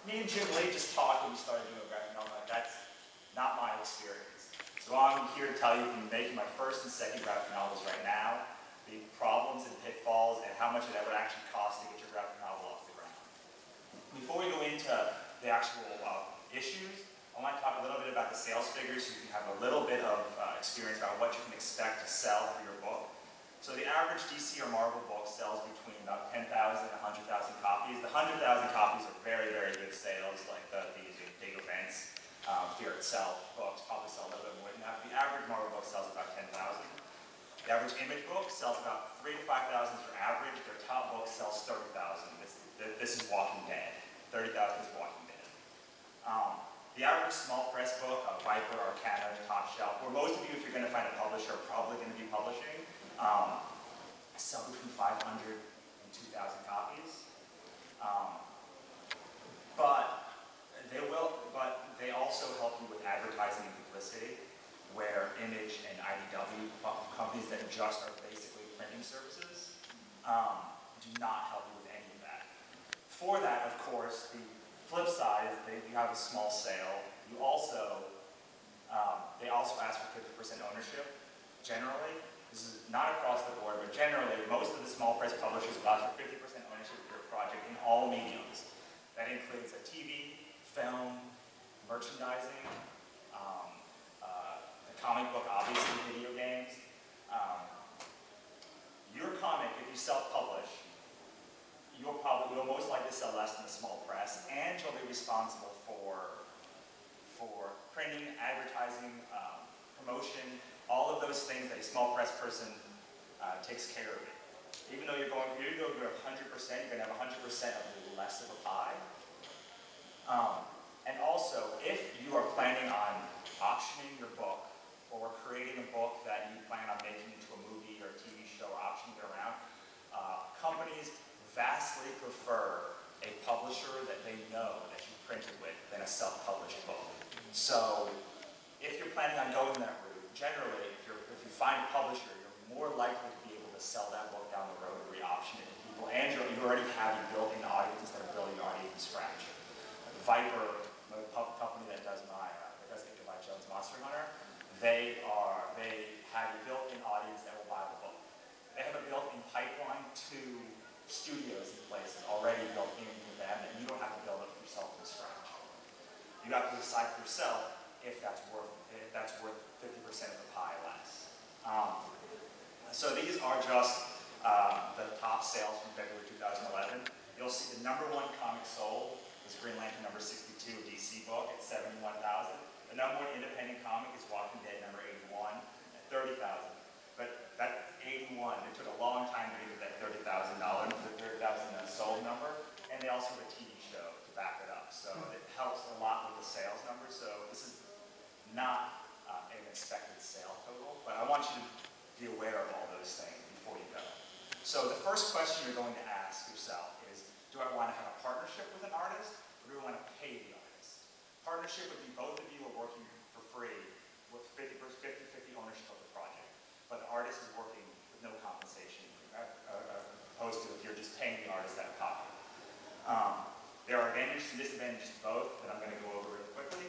me and Jim Lee just talked when we started doing a graphic novel. That's not my experience. So I'm here to tell you from making my first and second graphic novels right now, the problems and pitfalls and how much it ever actually costs to get your graphic novel off the ground. Before we go into the actual issues, I want to talk a little bit about the sales figures so you can have a little bit of experience about what you can expect to sell for your book. So the average DC or Marvel book sells between about 10,000 and 100,000 copies. The 100,000 copies are very, very good sales, like these big events. Fear Itself books probably sell a little bit more than that. The average Marvel book sells about 10,000. The average image book sells about 3,000 to 5,000 for average. Their top book sells 30,000. This is Walking Dead. 30,000 is Walking Dead. The average small press book, Viper, Arcana, Top Shelf, where most of you, if you're going to find a publisher, are probably going to be publishing, sell between 500 and 2,000 copies. But they also help you with advertising and publicity, where Image and IDW, companies that just are basically printing services, do not help you with any of that. For that, of course, the flip side is you have a small sale. You also, they also ask for 50% ownership. Generally, this is not across the board, but generally, most of the small press publishers will ask for 50% ownership of your project in all mediums. That includes a TV, film, merchandising, the comic book, obviously, video games. Your comic, if you self-publish, you'll most likely sell less than a small press, and you'll be responsible for printing, advertising, promotion, all of those things that a small press person takes care of it. Even though you're going to 100%, you're going to have 100% of the less of a pie. And also, if you are planning on optioning your book, or creating a book that you plan on making into a movie or a TV show, or optioning it around, companies vastly prefer a publisher that they know that you printed with than a self-published book. So if you're planning on going that route, generally, if you find a publisher, you're more likely to be able to sell that book down the road or re-option it to people, and you already have a built-in audience instead of building your audience from scratch. Viper, a company that does Goodbye Jones Monster Hunter, they have a built-in audience that will buy the book. They have a built-in pipeline to studios and places already built into them, and you don't have to build it yourself from scratch. You have to decide for yourself if that's worth 50% of the pie less. So these are just the top sales from February 2011. You'll see the #1 comic sold is Green Lantern #62, a DC book at 71,000. The #1 independent comic is Walking Dead #81 at 30,000. But that 81, it took a long time to get to that $30,000, the 30,000 sold number, and they also have a TV show to back it up. So it helps a lot with the sales numbers. So this is not an expected sale total, but I want you to be aware of all those things before you go. So the first question you're going to ask yourself is, do I want to have a partnership with an artist, or do I want to pay the artist? Partnership would be both of you are working for free with 50-50 ownership of the project. But the artist is working with no compensation, opposed to if you're just paying the artist out of pocket. There are advantages and disadvantages to both that I'm going to go over really quickly.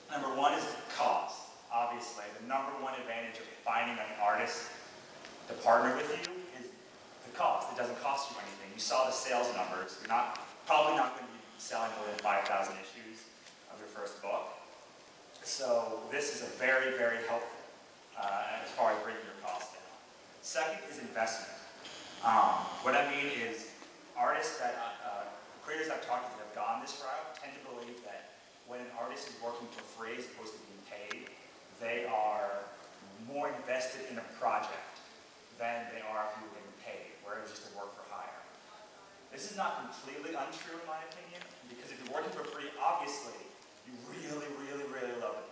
#1 is the cost. Obviously, the #1 advantage of finding an artist to partner with you is the cost. It doesn't cost you anything. You saw the sales numbers. You're probably not going to be selling more than 5,000 issues of your first book. So this is a very, very helpful as far as bringing your costs down. Second is investment. What I mean is creators I've talked to that have gone this route tend to believe that when an artist is working for free as opposed to being paid, they are more invested in a project than they are if you were getting paid, where it was just a work for hire. This is not completely untrue in my opinion, because if you're working for free, obviously, you really, really, really love the